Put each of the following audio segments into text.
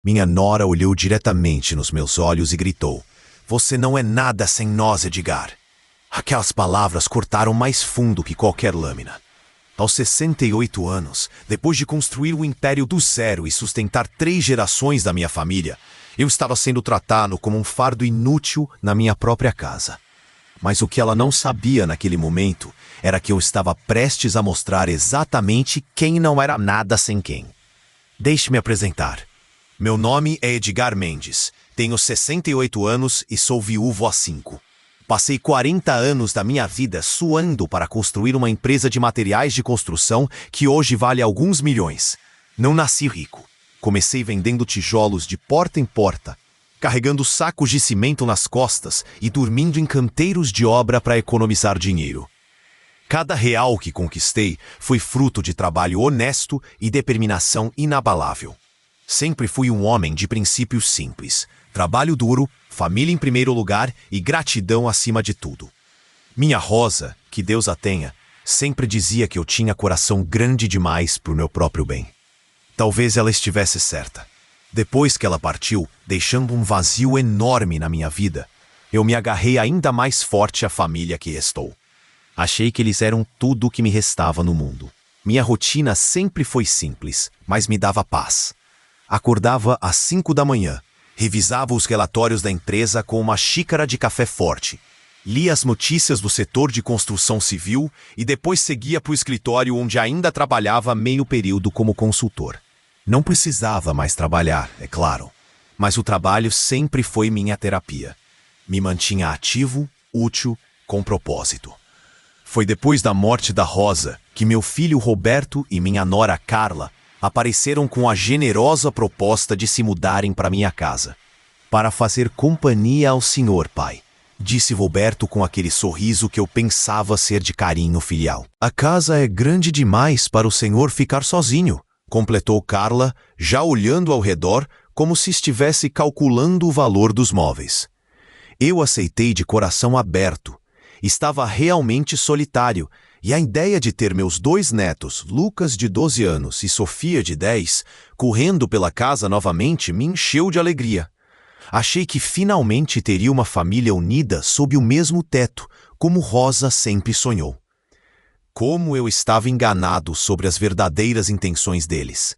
Minha nora olhou diretamente nos meus olhos e gritou: "Você não é nada sem nós, Edgar." Aquelas palavras cortaram mais fundo que qualquer lâmina. Aos 68 anos, depois de construir um império do zero e sustentar 3 gerações da minha família, eu estava sendo tratado como um fardo inútil na minha própria casa. Mas o que ela não sabia naquele momento era que eu estava prestes a mostrar exatamente quem não era nada sem quem. Deixe-me apresentar. Meu nome é Edgar Mendes, tenho 68 anos e sou viúvo há 5. Passei 40 anos da minha vida suando para construir uma empresa de materiais de construção que hoje vale alguns milhões. Não nasci rico. Comecei vendendo tijolos de porta em porta, carregando sacos de cimento nas costas e dormindo em canteiros de obra para economizar dinheiro. Cada real que conquistei foi fruto de trabalho honesto e determinação inabalável. Sempre fui um homem de princípios simples: trabalho duro, família em primeiro lugar e gratidão acima de tudo. Minha Rosa, que Deus a tenha, sempre dizia que eu tinha coração grande demais para o meu próprio bem. Talvez ela estivesse certa. Depois que ela partiu, deixando um vazio enorme na minha vida, eu me agarrei ainda mais forte à família que restou. Achei que eles eram tudo o que me restava no mundo. Minha rotina sempre foi simples, mas me dava paz. Acordava às 5 da manhã, revisava os relatórios da empresa com uma xícara de café forte, lia as notícias do setor de construção civil e depois seguia para o escritório onde ainda trabalhava meio período como consultor. Não precisava mais trabalhar, é claro, mas o trabalho sempre foi minha terapia. Me mantinha ativo, útil, com propósito. Foi depois da morte da Rosa que meu filho Roberto e minha nora Carla apareceram com a generosa proposta de se mudarem para minha casa. "Para fazer companhia ao senhor, pai", disse Roberto com aquele sorriso que eu pensava ser de carinho filial. "A casa é grande demais para o senhor ficar sozinho", completou Carla, já olhando ao redor como se estivesse calculando o valor dos móveis. Eu aceitei de coração aberto. Estava realmente solitário, e a ideia de ter meus 2 netos, Lucas de 12 anos e Sofia de 10, correndo pela casa novamente me encheu de alegria. Achei que finalmente teria uma família unida sob o mesmo teto, como Rosa sempre sonhou. Como eu estava enganado sobre as verdadeiras intenções deles.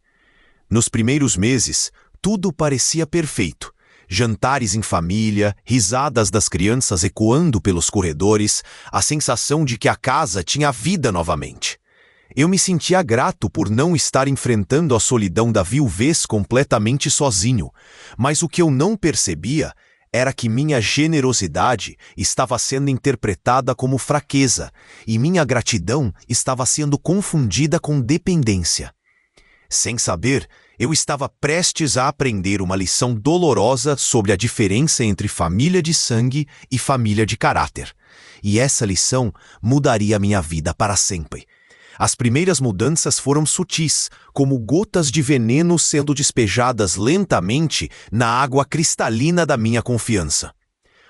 Nos primeiros meses, tudo parecia perfeito. Jantares em família, risadas das crianças ecoando pelos corredores, a sensação de que a casa tinha vida novamente. Eu me sentia grato por não estar enfrentando a solidão da viuvez completamente sozinho, mas o que eu não percebia era que minha generosidade estava sendo interpretada como fraqueza e minha gratidão estava sendo confundida com dependência. Sem saber, eu estava prestes a aprender uma lição dolorosa sobre a diferença entre família de sangue e família de caráter. E essa lição mudaria minha vida para sempre. As primeiras mudanças foram sutis, como gotas de veneno sendo despejadas lentamente na água cristalina da minha confiança.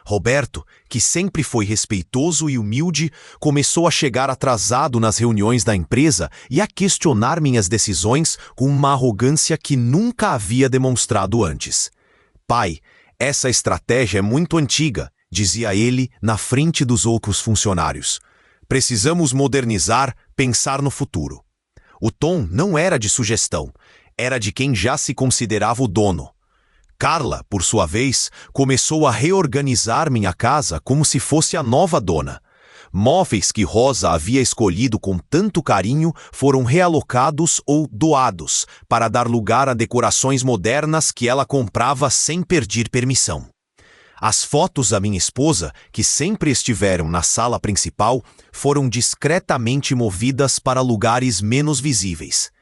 Roberto, que sempre foi respeitoso e humilde, começou a chegar atrasado nas reuniões da empresa e a questionar minhas decisões com uma arrogância que nunca havia demonstrado antes. "Pai, essa estratégia é muito antiga", dizia ele na frente dos outros funcionários. "Precisamos modernizar, pensar no futuro." O tom não era de sugestão, era de quem já se considerava o dono. Carla, por sua vez, começou a reorganizar minha casa como se fosse a nova dona. Móveis que Rosa havia escolhido com tanto carinho foram realocados ou doados para dar lugar a decorações modernas que ela comprava sem pedir permissão. As fotos da minha esposa, que sempre estiveram na sala principal, foram discretamente movidas para lugares menos visíveis.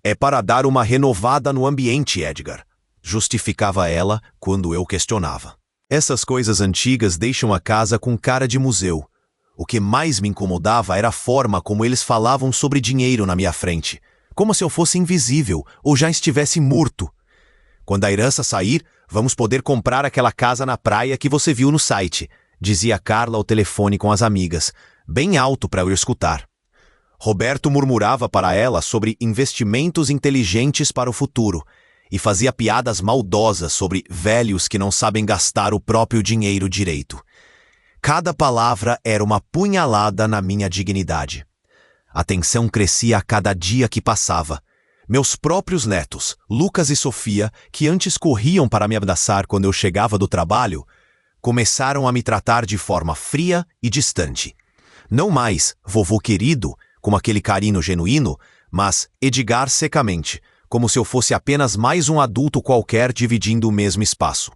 "É para dar uma renovada no ambiente, Edgar", justificava ela quando eu questionava. "Essas coisas antigas deixam a casa com cara de museu." O que mais me incomodava era a forma como eles falavam sobre dinheiro na minha frente, como se eu fosse invisível ou já estivesse morto. "Quando a herança sair, vamos poder comprar aquela casa na praia que você viu no site", dizia Carla ao telefone com as amigas, bem alto para eu escutar. Roberto murmurava para ela sobre investimentos inteligentes para o futuro, e fazia piadas maldosas sobre velhos que não sabem gastar o próprio dinheiro direito. Cada palavra era uma punhalada na minha dignidade. A tensão crescia a cada dia que passava. Meus próprios netos, Lucas e Sofia, que antes corriam para me abraçar quando eu chegava do trabalho, começaram a me tratar de forma fria e distante. Não mais vovô querido, com aquele carinho genuíno, mas Edgar secamente, como se eu fosse apenas mais um adulto qualquer dividindo o mesmo espaço.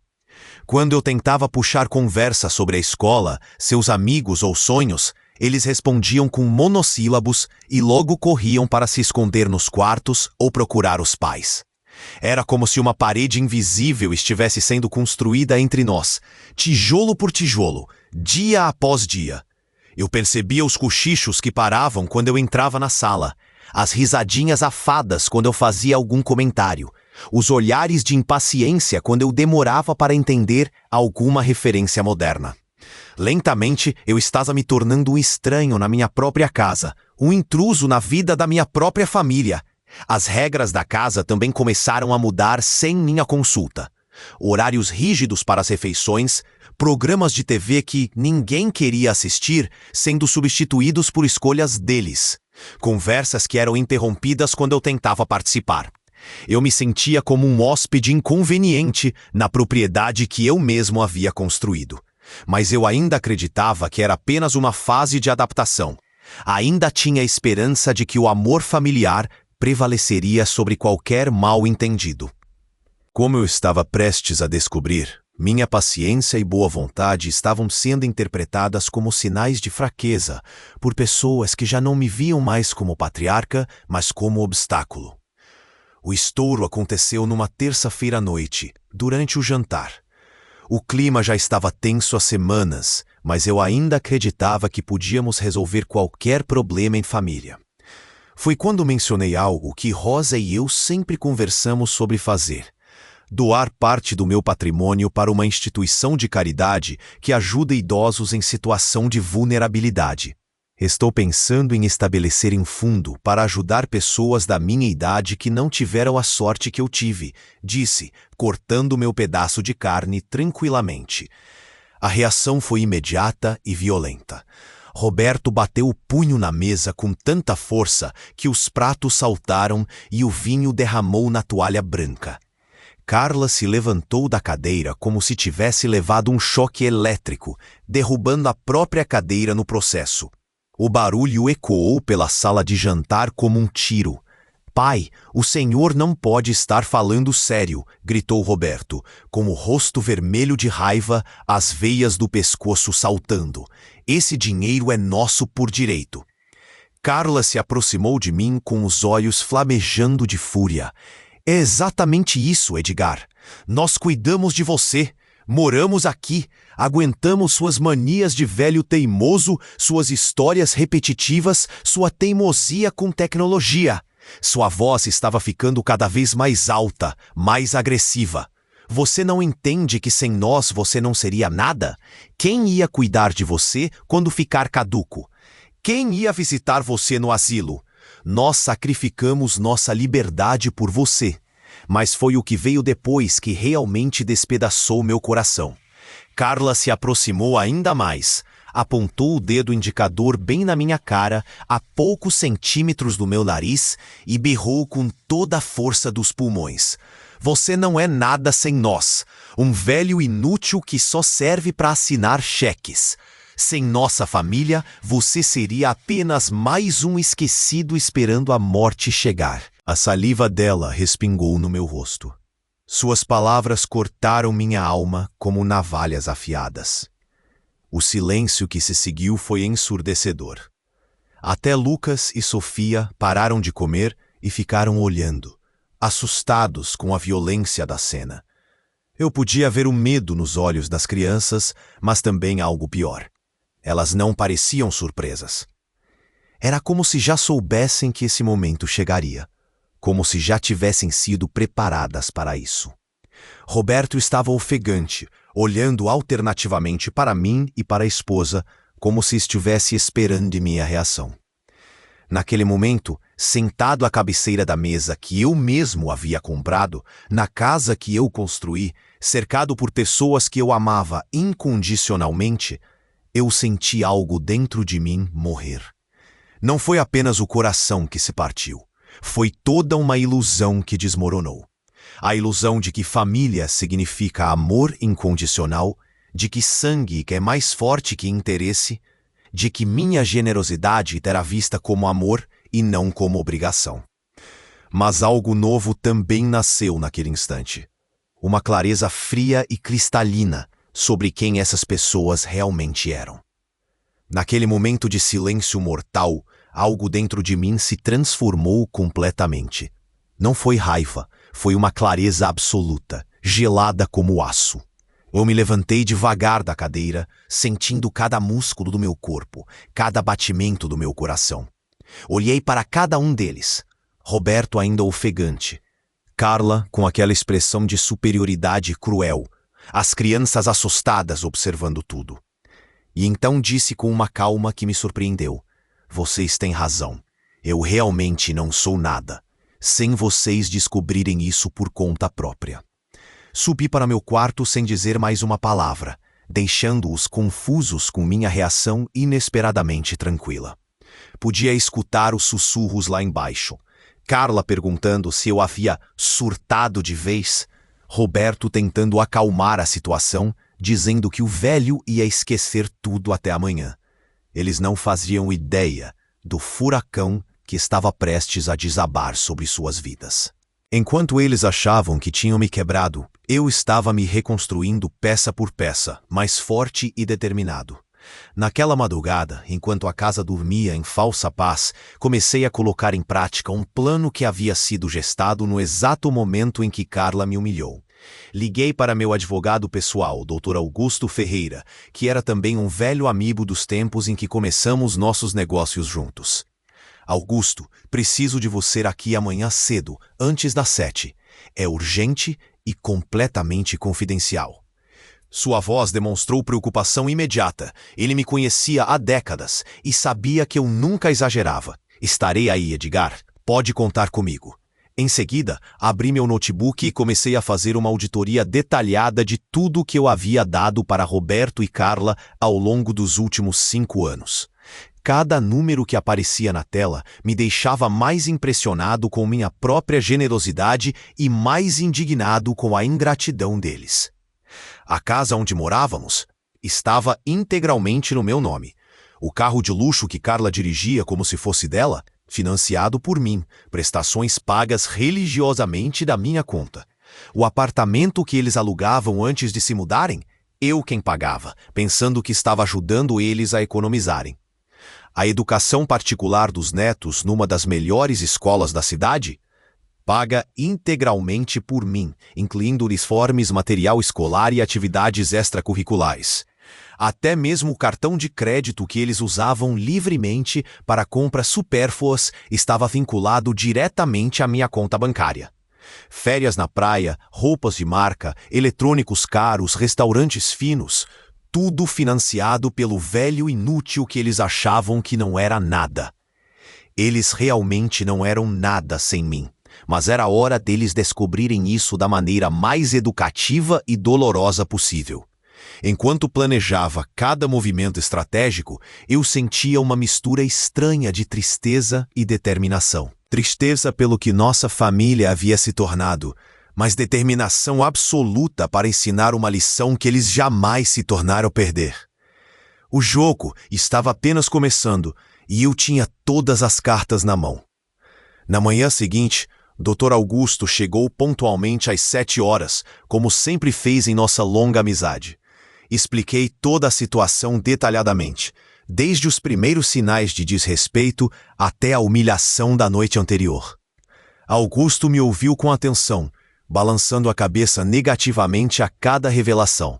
Quando eu tentava puxar conversa sobre a escola, seus amigos ou sonhos, eles respondiam com monossílabos e logo corriam para se esconder nos quartos ou procurar os pais. Era como se uma parede invisível estivesse sendo construída entre nós, tijolo por tijolo, dia após dia. Eu percebia os cochichos que paravam quando eu entrava na sala, as risadinhas afadas quando eu fazia algum comentário, os olhares de impaciência quando eu demorava para entender alguma referência moderna. Lentamente, eu estava me tornando um estranho na minha própria casa, um intruso na vida da minha própria família. As regras da casa também começaram a mudar sem minha consulta. Horários rígidos para as refeições, programas de TV que ninguém queria assistir sendo substituídos por escolhas deles. Conversas que eram interrompidas quando eu tentava participar. Eu me sentia como um hóspede inconveniente na propriedade que eu mesmo havia construído. Mas eu ainda acreditava que era apenas uma fase de adaptação. Ainda tinha a esperança de que o amor familiar prevaleceria sobre qualquer mal-entendido. Como eu estava prestes a descobrir, minha paciência e boa vontade estavam sendo interpretadas como sinais de fraqueza por pessoas que já não me viam mais como patriarca, mas como obstáculo. O estouro aconteceu numa terça-feira à noite, durante o jantar. O clima já estava tenso há semanas, mas eu ainda acreditava que podíamos resolver qualquer problema em família. Foi quando mencionei algo que Rosa e eu sempre conversamos sobre fazer: doar parte do meu patrimônio para uma instituição de caridade que ajuda idosos em situação de vulnerabilidade. Estou pensando em estabelecer um fundo para ajudar pessoas da minha idade que não tiveram a sorte que eu tive, disse, cortando meu pedaço de carne tranquilamente. A reação foi imediata e violenta. Roberto bateu o punho na mesa com tanta força que os pratos saltaram e o vinho derramou na toalha branca. Carla se levantou da cadeira como se tivesse levado um choque elétrico, derrubando a própria cadeira no processo. O barulho ecoou pela sala de jantar como um tiro. "Pai, o senhor não pode estar falando sério", gritou Roberto, com o rosto vermelho de raiva, as veias do pescoço saltando. "Esse dinheiro é nosso por direito." Carla se aproximou de mim com os olhos flamejando de fúria. "É exatamente isso, Edgar. Nós cuidamos de você. Moramos aqui, aguentamos suas manias de velho teimoso, suas histórias repetitivas, sua teimosia com tecnologia. Sua voz estava ficando cada vez mais alta, mais agressiva. Você não entende que sem nós você não seria nada? Quem ia cuidar de você quando ficar caduco? Quem ia visitar você no asilo? Nós sacrificamos nossa liberdade por você. Mas foi o que veio depois que realmente despedaçou meu coração." Carla se aproximou ainda mais, apontou o dedo indicador bem na minha cara, a poucos centímetros do meu nariz, e berrou com toda a força dos pulmões: "Você não é nada sem nós, um velho inútil que só serve para assinar cheques. Sem nossa família, você seria apenas mais um esquecido esperando a morte chegar." A saliva dela respingou no meu rosto. Suas palavras cortaram minha alma como navalhas afiadas. O silêncio que se seguiu foi ensurdecedor. Até Lucas e Sofia pararam de comer e ficaram olhando, assustados com a violência da cena. Eu podia ver o medo nos olhos das crianças, mas também algo pior. Elas não pareciam surpresas. Era como se já soubessem que esse momento chegaria, como se já tivessem sido preparadas para isso. Roberto estava ofegante, olhando alternativamente para mim e para a esposa, como se estivesse esperando de minha reação. Naquele momento, sentado à cabeceira da mesa que eu mesmo havia comprado, na casa que eu construí, cercado por pessoas que eu amava incondicionalmente, eu senti algo dentro de mim morrer. Não foi apenas o coração que se partiu, foi toda uma ilusão que desmoronou. A ilusão de que família significa amor incondicional, de que sangue é mais forte que interesse, de que minha generosidade terá vista como amor e não como obrigação. Mas algo novo também nasceu naquele instante. Uma clareza fria e cristalina sobre quem essas pessoas realmente eram. Naquele momento de silêncio mortal, algo dentro de mim se transformou completamente. Não foi raiva, foi uma clareza absoluta, gelada como aço. Eu me levantei devagar da cadeira, sentindo cada músculo do meu corpo, cada batimento do meu coração. Olhei para cada um deles. Roberto ainda ofegante. Carla com aquela expressão de superioridade cruel. As crianças assustadas observando tudo. E então disse com uma calma que me surpreendeu. Vocês têm razão. Eu realmente não sou nada, sem vocês descobrirem isso por conta própria. Subi para meu quarto sem dizer mais uma palavra, deixando-os confusos com minha reação inesperadamente tranquila. Podia escutar os sussurros lá embaixo. Carla perguntando se eu havia surtado de vez. Roberto tentando acalmar a situação, dizendo que o velho ia esquecer tudo até amanhã. Eles não faziam ideia do furacão que estava prestes a desabar sobre suas vidas. Enquanto eles achavam que tinham me quebrado, eu estava me reconstruindo peça por peça, mais forte e determinado. Naquela madrugada, enquanto a casa dormia em falsa paz, comecei a colocar em prática um plano que havia sido gestado no exato momento em que Carla me humilhou. Liguei para meu advogado pessoal, Dr. Augusto Ferreira, que era também um velho amigo dos tempos em que começamos nossos negócios juntos. Augusto, preciso de você aqui amanhã cedo, antes das 7. É urgente e completamente confidencial. Sua voz demonstrou preocupação imediata. Ele me conhecia há décadas e sabia que eu nunca exagerava. Estarei aí, Edgar. Pode contar comigo. Em seguida, abri meu notebook e comecei a fazer uma auditoria detalhada de tudo que eu havia dado para Roberto e Carla ao longo dos últimos 5 anos. Cada número que aparecia na tela me deixava mais impressionado com minha própria generosidade e mais indignado com a ingratidão deles. A casa onde morávamos estava integralmente no meu nome. O carro de luxo que Carla dirigia como se fosse dela, financiado por mim, prestações pagas religiosamente da minha conta. O apartamento que eles alugavam antes de se mudarem, eu quem pagava, pensando que estava ajudando eles a economizarem. A educação particular dos netos numa das melhores escolas da cidade, paga integralmente por mim, incluindo uniformes, material escolar e atividades extracurriculares. Até mesmo o cartão de crédito que eles usavam livremente para compras supérfluas estava vinculado diretamente à minha conta bancária. Férias na praia, roupas de marca, eletrônicos caros, restaurantes finos, tudo financiado pelo velho inútil que eles achavam que não era nada. Eles realmente não eram nada sem mim, mas era hora deles descobrirem isso da maneira mais educativa e dolorosa possível. Enquanto planejava cada movimento estratégico, eu sentia uma mistura estranha de tristeza e determinação. Tristeza pelo que nossa família havia se tornado, mas determinação absoluta para ensinar uma lição que eles jamais se tornaram a perder. O jogo estava apenas começando e eu tinha todas as cartas na mão. Na manhã seguinte, Dr. Augusto chegou pontualmente às 7 horas, como sempre fez em nossa longa amizade. Expliquei toda a situação detalhadamente, desde os primeiros sinais de desrespeito até a humilhação da noite anterior. Augusto me ouviu com atenção, balançando a cabeça negativamente a cada revelação.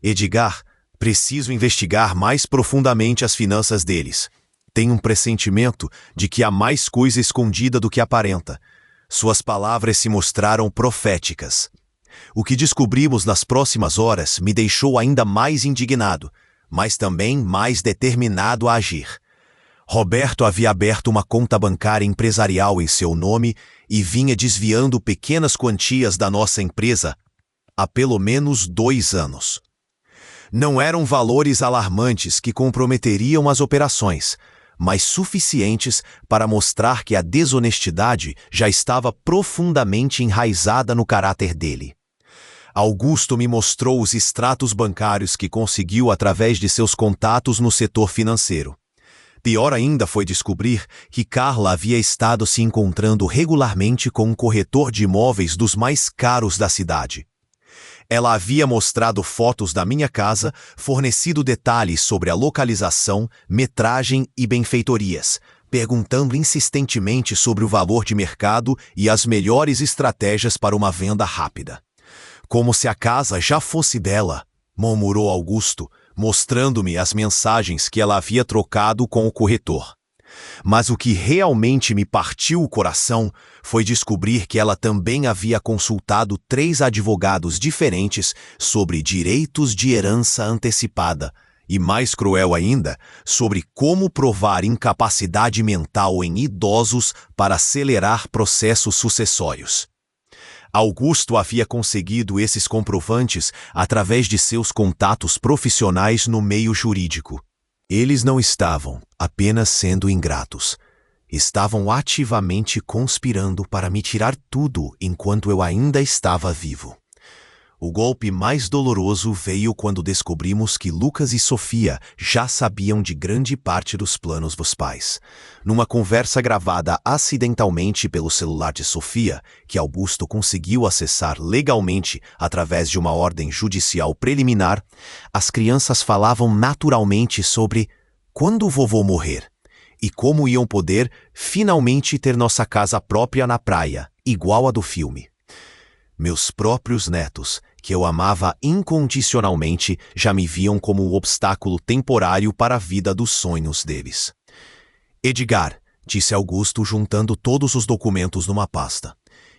Edgar, preciso investigar mais profundamente as finanças deles. Tenho um pressentimento de que há mais coisa escondida do que aparenta. Suas palavras se mostraram proféticas. O que descobrimos nas próximas horas me deixou ainda mais indignado, mas também mais determinado a agir. Roberto havia aberto uma conta bancária empresarial em seu nome e vinha desviando pequenas quantias da nossa empresa há pelo menos 2 anos. Não eram valores alarmantes que comprometeriam as operações, mas suficientes para mostrar que a desonestidade já estava profundamente enraizada no caráter dele. Augusto me mostrou os extratos bancários que conseguiu através de seus contatos no setor financeiro. Pior ainda foi descobrir que Carla havia estado se encontrando regularmente com um corretor de imóveis dos mais caros da cidade. Ela havia mostrado fotos da minha casa, fornecido detalhes sobre a localização, metragem e benfeitorias, perguntando insistentemente sobre o valor de mercado e as melhores estratégias para uma venda rápida. Como se a casa já fosse dela, murmurou Augusto, mostrando-me as mensagens que ela havia trocado com o corretor. Mas o que realmente me partiu o coração foi descobrir que ela também havia consultado 3 advogados diferentes sobre direitos de herança antecipada e, mais cruel ainda, sobre como provar incapacidade mental em idosos para acelerar processos sucessórios. Augusto havia conseguido esses comprovantes através de seus contatos profissionais no meio jurídico. Eles não estavam apenas sendo ingratos. Estavam ativamente conspirando para me tirar tudo enquanto eu ainda estava vivo. O golpe mais doloroso veio quando descobrimos que Lucas e Sofia já sabiam de grande parte dos planos dos pais. Numa conversa gravada acidentalmente pelo celular de Sofia, que Augusto conseguiu acessar legalmente através de uma ordem judicial preliminar, as crianças falavam naturalmente sobre quando o vovô morrer e como iam poder finalmente ter nossa casa própria na praia, igual a do filme. Meus próprios netos, que eu amava incondicionalmente, já me viam como um obstáculo temporário para a vida dos sonhos deles. Edgar, disse Augusto juntando todos os documentos numa pasta.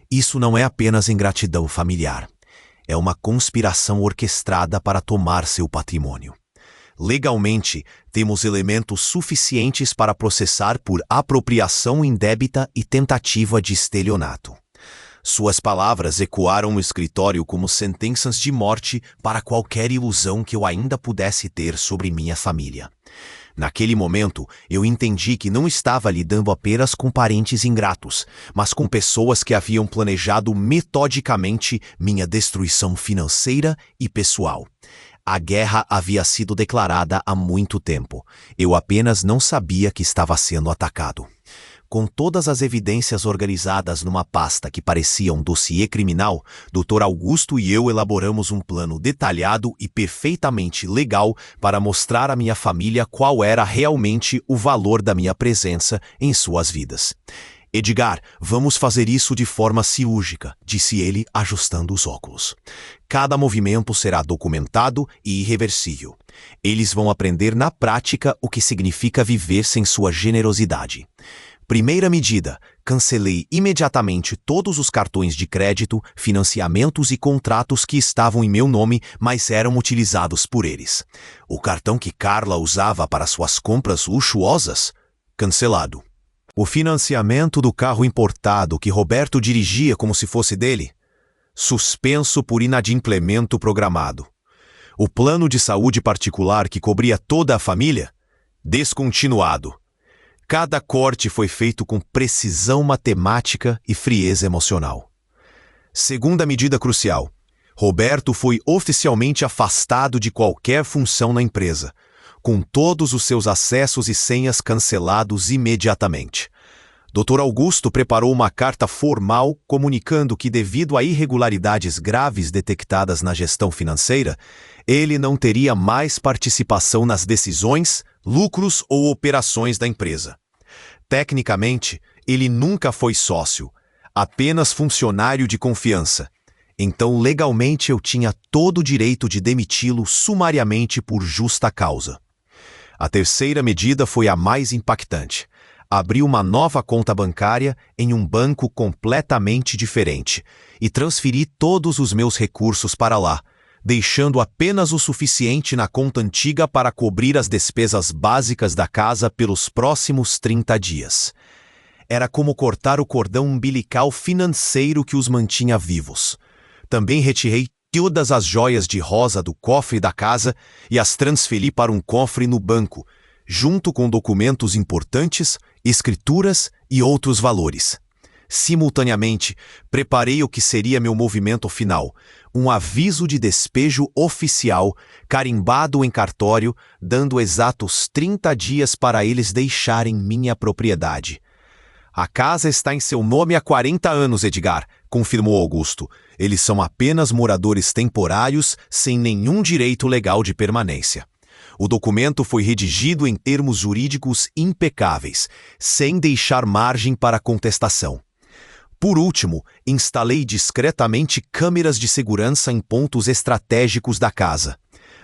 Isso não é apenas ingratidão familiar. É uma conspiração orquestrada para tomar seu patrimônio. Legalmente, temos elementos suficientes para processar por apropriação indébita e tentativa de estelionato. Suas palavras ecoaram no escritório como sentenças de morte para qualquer ilusão que eu ainda pudesse ter sobre minha família. Naquele momento, eu entendi que não estava lidando apenas com parentes ingratos, mas com pessoas que haviam planejado metodicamente minha destruição financeira e pessoal. A guerra havia sido declarada há muito tempo. Eu apenas não sabia que estava sendo atacado. Com todas as evidências organizadas numa pasta que parecia um dossiê criminal, Dr. Augusto e eu elaboramos um plano detalhado e perfeitamente legal para mostrar à minha família qual era realmente o valor da minha presença em suas vidas. Edgar, vamos fazer isso de forma cirúrgica, disse ele, ajustando os óculos. Cada movimento será documentado e irreversível. Eles vão aprender na prática o que significa viver sem sua generosidade. Primeira medida, cancelei imediatamente todos os cartões de crédito, financiamentos e contratos que estavam em meu nome, mas eram utilizados por eles. O cartão que Carla usava para suas compras luxuosas? Cancelado. O financiamento do carro importado que Roberto dirigia como se fosse dele? Suspenso por inadimplemento programado. O plano de saúde particular que cobria toda a família? Descontinuado. Cada corte foi feito com precisão matemática e frieza emocional. Segunda medida crucial. Roberto foi oficialmente afastado de qualquer função na empresa, com todos os seus acessos e senhas cancelados imediatamente. Dr. Augusto preparou uma carta formal comunicando que, devido a irregularidades graves detectadas na gestão financeira, ele não teria mais participação nas decisões, lucros ou operações da empresa. Tecnicamente, ele nunca foi sócio, apenas funcionário de confiança. Então, legalmente, eu tinha todo o direito de demiti-lo sumariamente por justa causa. A terceira medida foi a mais impactante. Abri uma nova conta bancária em um banco completamente diferente e transferi todos os meus recursos para lá, deixando apenas o suficiente na conta antiga para cobrir as despesas básicas da casa pelos próximos 30 dias. Era como cortar o cordão umbilical financeiro que os mantinha vivos. Também retirei todas as joias de rosa do cofre da casa e as transferi para um cofre no banco, junto com documentos importantes, escrituras e outros valores. Simultaneamente, preparei o que seria meu movimento final, um aviso de despejo oficial, carimbado em cartório, dando exatos 30 dias para eles deixarem minha propriedade. A casa está em seu nome há 40 anos, Edgar, confirmou Augusto. Eles são apenas moradores temporários, sem nenhum direito legal de permanência. O documento foi redigido em termos jurídicos impecáveis, sem deixar margem para contestação. Por último, instalei discretamente câmeras de segurança em pontos estratégicos da casa.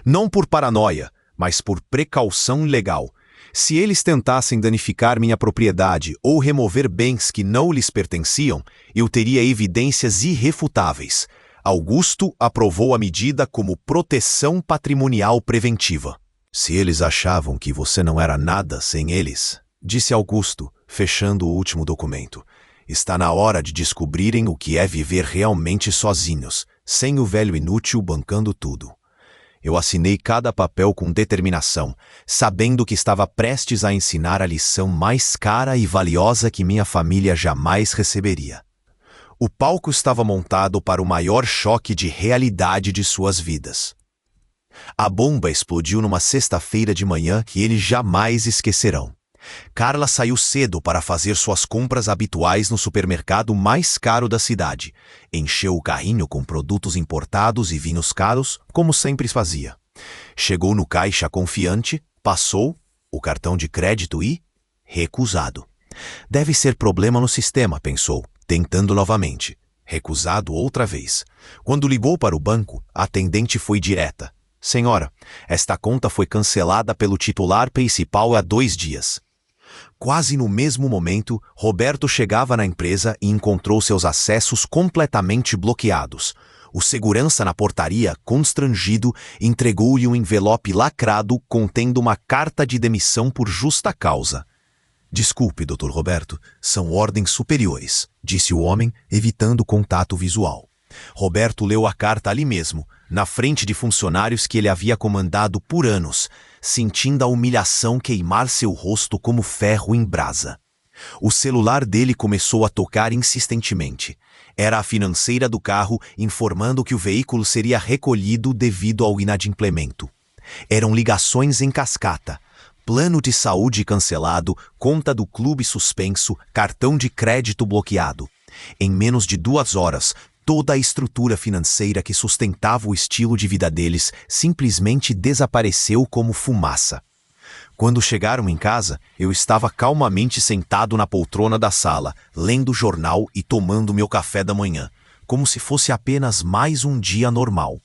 Não por paranoia, mas por precaução legal. Se eles tentassem danificar minha propriedade ou remover bens que não lhes pertenciam, eu teria evidências irrefutáveis. Augusto aprovou a medida como proteção patrimonial preventiva. Se eles achavam que você não era nada sem eles, disse Augusto, fechando o último documento, está na hora de descobrirem o que é viver realmente sozinhos, sem o velho inútil bancando tudo. Eu assinei cada papel com determinação, sabendo que estava prestes a ensinar a lição mais cara e valiosa que minha família jamais receberia. O palco estava montado para o maior choque de realidade de suas vidas. A bomba explodiu numa sexta-feira de manhã que eles jamais esquecerão. Carla saiu cedo para fazer suas compras habituais no supermercado mais caro da cidade. Encheu o carrinho com produtos importados e vinhos caros, como sempre fazia. Chegou no caixa confiante, passou o cartão de crédito e... recusado. Deve ser problema no sistema, pensou, tentando novamente. Recusado outra vez. Quando ligou para o banco, a atendente foi direta. Senhora, esta conta foi cancelada pelo titular principal há 2 dias. Quase no mesmo momento, Roberto chegava na empresa e encontrou seus acessos completamente bloqueados. O segurança na portaria, constrangido, entregou-lhe um envelope lacrado contendo uma carta de demissão por justa causa. Desculpe, Dr. Roberto, são ordens superiores, disse o homem, evitando contato visual. Roberto leu a carta ali mesmo, na frente de funcionários que ele havia comandado por anos, sentindo a humilhação queimar seu rosto como ferro em brasa. O celular dele começou a tocar insistentemente. Era a financeira do carro informando que o veículo seria recolhido devido ao inadimplemento. Eram ligações em cascata. Plano de saúde cancelado, conta do clube suspenso, cartão de crédito bloqueado. Em menos de 2 horas, toda a estrutura financeira que sustentava o estilo de vida deles simplesmente desapareceu como fumaça. Quando chegaram em casa, eu estava calmamente sentado na poltrona da sala, lendo o jornal e tomando meu café da manhã, como se fosse apenas mais um dia normal.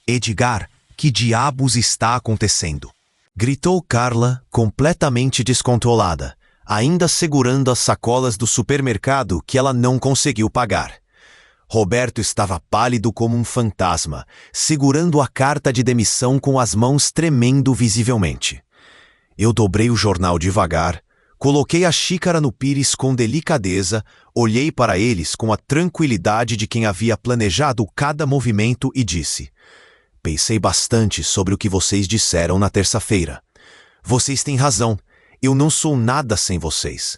Edgar, que diabos está acontecendo? Gritou Carla, completamente descontrolada, ainda segurando as sacolas do supermercado que ela não conseguiu pagar. Roberto estava pálido como um fantasma, segurando a carta de demissão com as mãos tremendo visivelmente. Eu dobrei o jornal devagar, coloquei a xícara no pires com delicadeza, olhei para eles com a tranquilidade de quem havia planejado cada movimento e disse: pensei bastante sobre o que vocês disseram na terça-feira. Vocês têm razão, eu não sou nada sem vocês.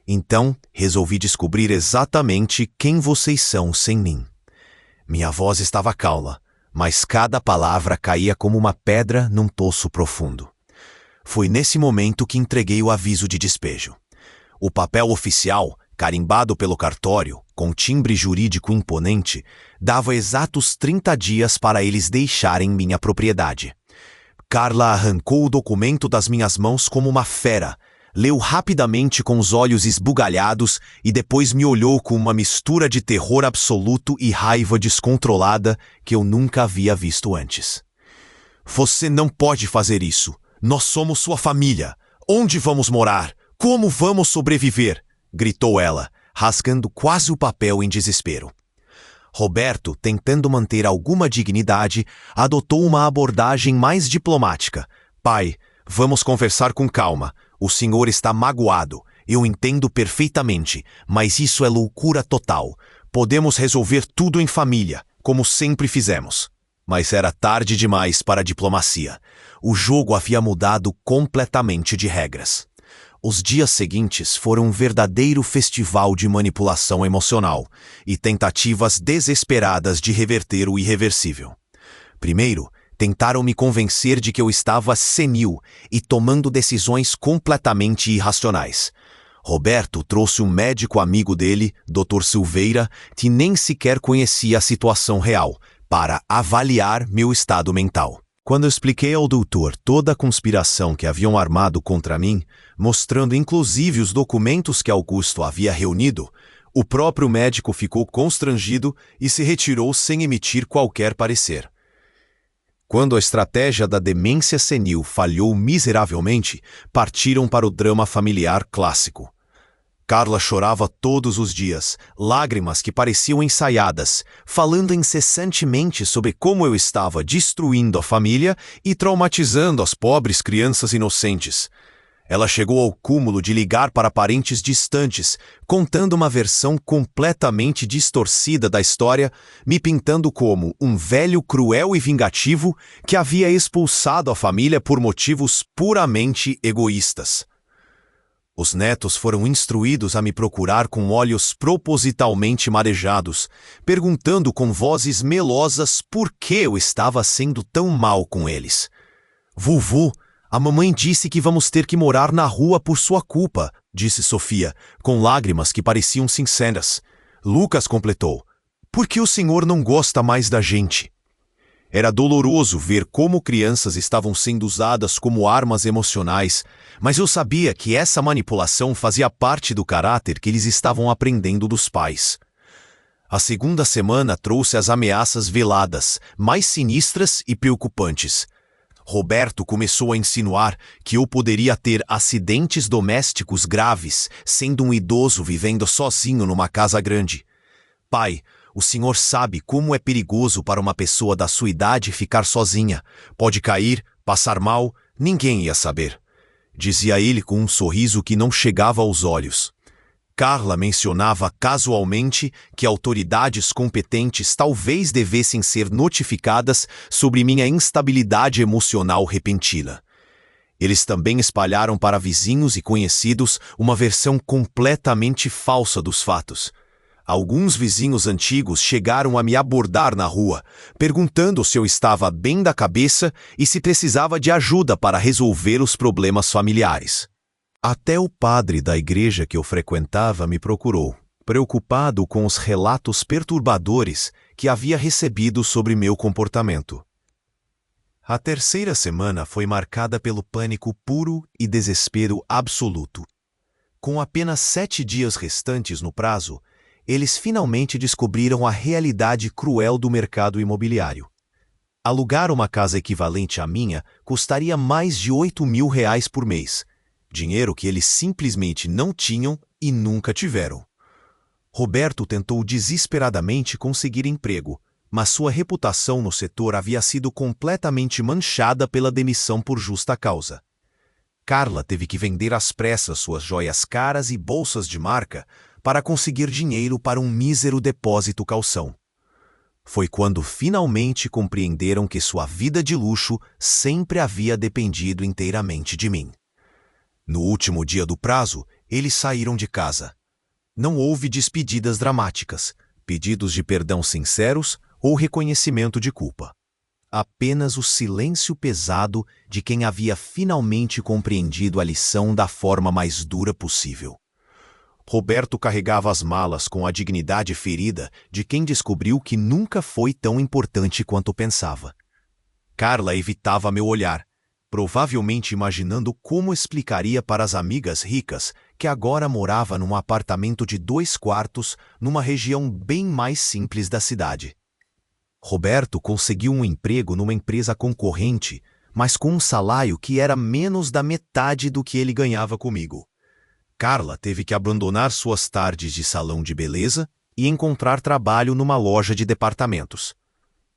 Então, resolvi descobrir exatamente quem vocês são sem mim. Minha voz estava calma, mas cada palavra caía como uma pedra num poço profundo. Foi nesse momento que entreguei o aviso de despejo. O papel oficial, carimbado pelo cartório, com timbre jurídico imponente, dava exatos 30 dias para eles deixarem minha propriedade. Carla arrancou o documento das minhas mãos como uma fera, leu rapidamente com os olhos esbugalhados e depois me olhou com uma mistura de terror absoluto e raiva descontrolada que eu nunca havia visto antes. Você não pode fazer isso. Nós somos sua família. Onde vamos morar? Como vamos sobreviver? Gritou ela, rasgando quase o papel em desespero. Roberto, tentando manter alguma dignidade, adotou uma abordagem mais diplomática. Pai, vamos conversar com calma. O senhor está magoado. Eu entendo perfeitamente, mas isso é loucura total. Podemos resolver tudo em família, como sempre fizemos. Mas era tarde demais para a diplomacia. O jogo havia mudado completamente de regras. Os dias seguintes foram um verdadeiro festival de manipulação emocional e tentativas desesperadas de reverter o irreversível. Primeiro, tentaram me convencer de que eu estava senil e tomando decisões completamente irracionais. Roberto trouxe um médico amigo dele, Dr. Silveira, que nem sequer conhecia a situação real, para avaliar meu estado mental. Quando eu expliquei ao doutor toda a conspiração que haviam armado contra mim, mostrando inclusive os documentos que Augusto havia reunido, o próprio médico ficou constrangido e se retirou sem emitir qualquer parecer. Quando a estratégia da demência senil falhou miseravelmente, partiram para o drama familiar clássico. Carla chorava todos os dias, lágrimas que pareciam ensaiadas, falando incessantemente sobre como eu estava destruindo a família e traumatizando as pobres crianças inocentes. Ela chegou ao cúmulo de ligar para parentes distantes, contando uma versão completamente distorcida da história, me pintando como um velho cruel e vingativo que havia expulsado a família por motivos puramente egoístas. Os netos foram instruídos a me procurar com olhos propositalmente marejados, perguntando com vozes melosas por que eu estava sendo tão mal com eles. Vovô, a mamãe disse que vamos ter que morar na rua por sua culpa, disse Sofia, com lágrimas que pareciam sinceras. Lucas completou. Por que o senhor não gosta mais da gente? Era doloroso ver como crianças estavam sendo usadas como armas emocionais, mas eu sabia que essa manipulação fazia parte do caráter que eles estavam aprendendo dos pais. A segunda semana trouxe as ameaças veladas, mais sinistras e preocupantes. Roberto começou a insinuar que eu poderia ter acidentes domésticos graves, sendo um idoso vivendo sozinho numa casa grande. Pai, o senhor sabe como é perigoso para uma pessoa da sua idade ficar sozinha. Pode cair, passar mal, ninguém ia saber. Dizia ele com um sorriso que não chegava aos olhos. Carla mencionava casualmente que autoridades competentes talvez devessem ser notificadas sobre minha instabilidade emocional repentina. Eles também espalharam para vizinhos e conhecidos uma versão completamente falsa dos fatos. Alguns vizinhos antigos chegaram a me abordar na rua, perguntando se eu estava bem da cabeça e se precisava de ajuda para resolver os problemas familiares. Até o padre da igreja que eu frequentava me procurou, preocupado com os relatos perturbadores que havia recebido sobre meu comportamento. A terceira semana foi marcada pelo pânico puro e desespero absoluto. Com apenas 7 dias restantes no prazo, eles finalmente descobriram a realidade cruel do mercado imobiliário. Alugar uma casa equivalente à minha custaria mais de R$ 8.000 por mês, dinheiro que eles simplesmente não tinham e nunca tiveram. Roberto tentou desesperadamente conseguir emprego, mas sua reputação no setor havia sido completamente manchada pela demissão por justa causa. Carla teve que vender às pressas suas joias caras e bolsas de marca para conseguir dinheiro para um mísero depósito calção. Foi quando finalmente compreenderam que sua vida de luxo sempre havia dependido inteiramente de mim. No último dia do prazo, eles saíram de casa. Não houve despedidas dramáticas, pedidos de perdão sinceros ou reconhecimento de culpa. Apenas o silêncio pesado de quem havia finalmente compreendido a lição da forma mais dura possível. Roberto carregava as malas com a dignidade ferida de quem descobriu que nunca foi tão importante quanto pensava. Carla evitava meu olhar, provavelmente imaginando como explicaria para as amigas ricas que agora morava num apartamento de 2 quartos numa região bem mais simples da cidade. Roberto conseguiu um emprego numa empresa concorrente, mas com um salário que era menos da metade do que ele ganhava comigo. Carla teve que abandonar suas tardes de salão de beleza e encontrar trabalho numa loja de departamentos.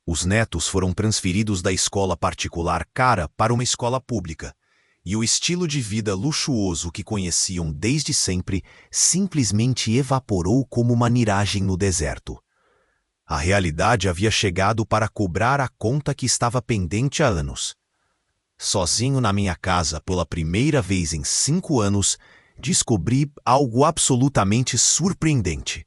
Os netos foram transferidos da escola particular cara para uma escola pública, e o estilo de vida luxuoso que conheciam desde sempre simplesmente evaporou como uma miragem no deserto. A realidade havia chegado para cobrar a conta que estava pendente há anos. Sozinho na minha casa pela primeira vez em 5 anos, descobri algo absolutamente surpreendente.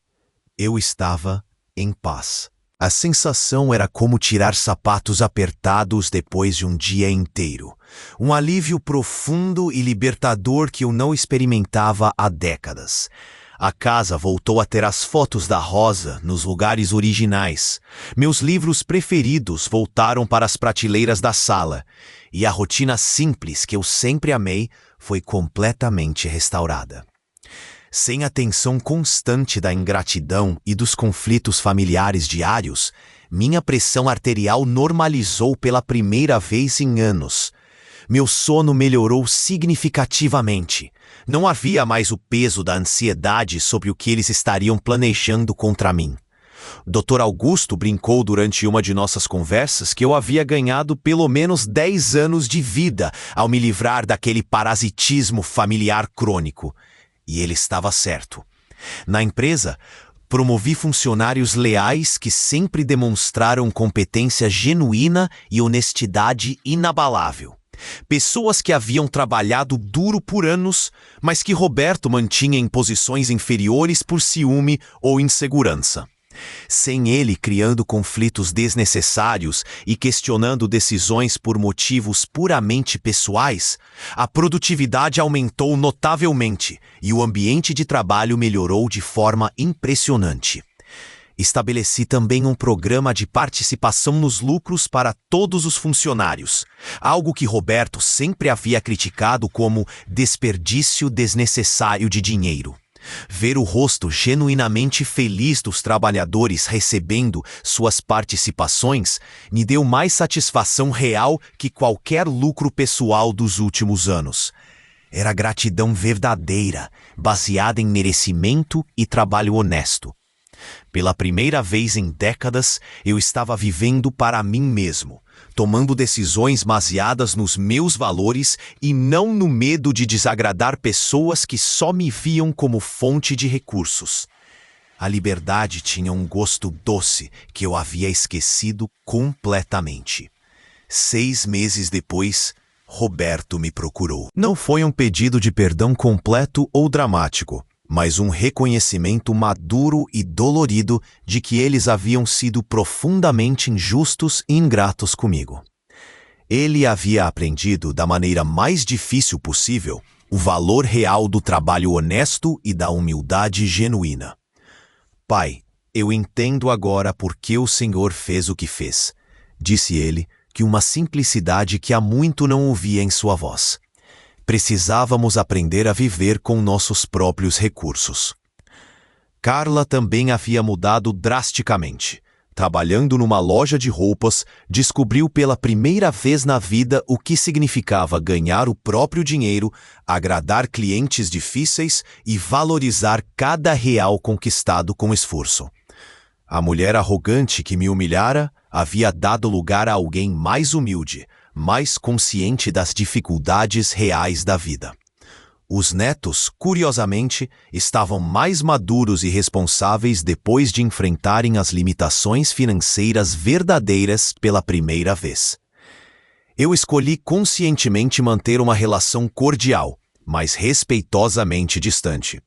Eu estava em paz. A sensação era como tirar sapatos apertados depois de um dia inteiro. Um alívio profundo e libertador que eu não experimentava há décadas. A casa voltou a ter as fotos da Rosa nos lugares originais. Meus livros preferidos voltaram para as prateleiras da sala. E a rotina simples que eu sempre amei foi completamente restaurada. Sem a tensão constante da ingratidão e dos conflitos familiares diários, minha pressão arterial normalizou pela primeira vez em anos. Meu sono melhorou significativamente. Não havia mais o peso da ansiedade sobre o que eles estariam planejando contra mim. Dr. Augusto brincou durante uma de nossas conversas que eu havia ganhado pelo menos 10 anos de vida ao me livrar daquele parasitismo familiar crônico. E ele estava certo. Na empresa, promovi funcionários leais que sempre demonstraram competência genuína e honestidade inabalável. Pessoas que haviam trabalhado duro por anos, mas que Roberto mantinha em posições inferiores por ciúme ou insegurança. Sem ele criando conflitos desnecessários e questionando decisões por motivos puramente pessoais, a produtividade aumentou notavelmente e o ambiente de trabalho melhorou de forma impressionante. Estabeleci também um programa de participação nos lucros para todos os funcionários, algo que Roberto sempre havia criticado como desperdício desnecessário de dinheiro. Ver o rosto genuinamente feliz dos trabalhadores recebendo suas participações me deu mais satisfação real que qualquer lucro pessoal dos últimos anos. Era gratidão verdadeira, baseada em merecimento e trabalho honesto. Pela primeira vez em décadas, eu estava vivendo para mim mesmo, tomando decisões baseadas nos meus valores e não no medo de desagradar pessoas que só me viam como fonte de recursos. A liberdade tinha um gosto doce que eu havia esquecido completamente. 6 meses depois, Roberto me procurou. Não foi um pedido de perdão completo ou dramático, mas um reconhecimento maduro e dolorido de que eles haviam sido profundamente injustos e ingratos comigo. Ele havia aprendido da maneira mais difícil possível o valor real do trabalho honesto e da humildade genuína. Pai, eu entendo agora por que o Senhor fez o que fez, disse ele, com uma simplicidade que há muito não ouvia em sua voz. Precisávamos aprender a viver com nossos próprios recursos. Carla também havia mudado drasticamente. Trabalhando numa loja de roupas, descobriu pela primeira vez na vida o que significava ganhar o próprio dinheiro, agradar clientes difíceis e valorizar cada real conquistado com esforço. A mulher arrogante que me humilhara havia dado lugar a alguém mais humilde, mais consciente das dificuldades reais da vida. Os netos, curiosamente, estavam mais maduros e responsáveis depois de enfrentarem as limitações financeiras verdadeiras pela primeira vez. Eu escolhi conscientemente manter uma relação cordial, mas respeitosamente distante.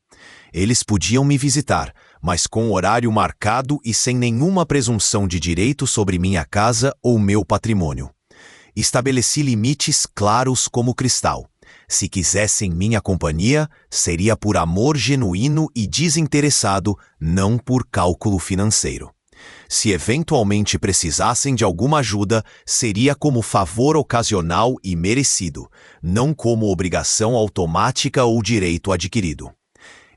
Eles podiam me visitar, mas com horário marcado e sem nenhuma presunção de direito sobre minha casa ou meu patrimônio. Estabeleci limites claros como cristal. Se quisessem minha companhia, seria por amor genuíno e desinteressado, não por cálculo financeiro. Se eventualmente precisassem de alguma ajuda, seria como favor ocasional e merecido, não como obrigação automática ou direito adquirido.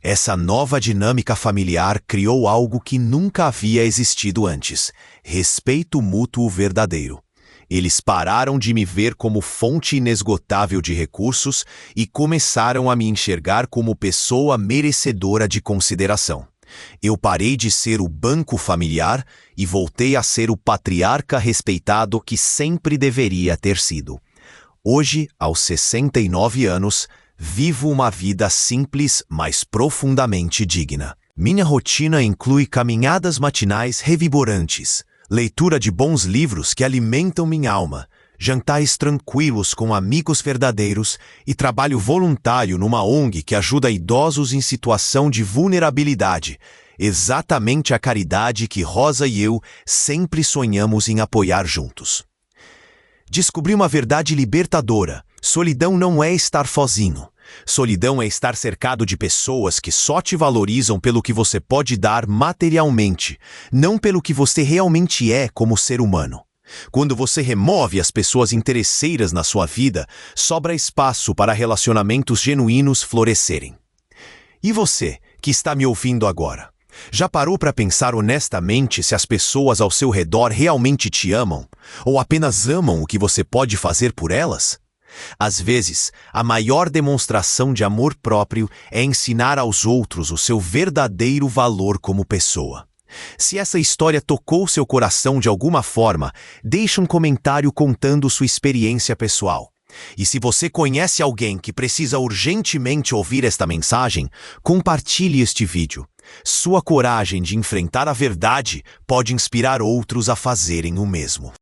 Essa nova dinâmica familiar criou algo que nunca havia existido antes: respeito mútuo verdadeiro. Eles pararam de me ver como fonte inesgotável de recursos e começaram a me enxergar como pessoa merecedora de consideração. Eu parei de ser o banco familiar e voltei a ser o patriarca respeitado que sempre deveria ter sido. Hoje, aos 69 anos, vivo uma vida simples, mas profundamente digna. Minha rotina inclui caminhadas matinais revigorantes, leitura de bons livros que alimentam minha alma, jantares tranquilos com amigos verdadeiros e trabalho voluntário numa ONG que ajuda idosos em situação de vulnerabilidade, exatamente a caridade que Rosa e eu sempre sonhamos em apoiar juntos. Descobri uma verdade libertadora: solidão não é estar sozinho. Solidão é estar cercado de pessoas que só te valorizam pelo que você pode dar materialmente, não pelo que você realmente é como ser humano. Quando você remove as pessoas interesseiras na sua vida, sobra espaço para relacionamentos genuínos florescerem. E você, que está me ouvindo agora, já parou para pensar honestamente se as pessoas ao seu redor realmente te amam? Ou apenas amam o que você pode fazer por elas? Às vezes, a maior demonstração de amor próprio é ensinar aos outros o seu verdadeiro valor como pessoa. Se essa história tocou seu coração de alguma forma, deixe um comentário contando sua experiência pessoal. E se você conhece alguém que precisa urgentemente ouvir esta mensagem, compartilhe este vídeo. Sua coragem de enfrentar a verdade pode inspirar outros a fazerem o mesmo.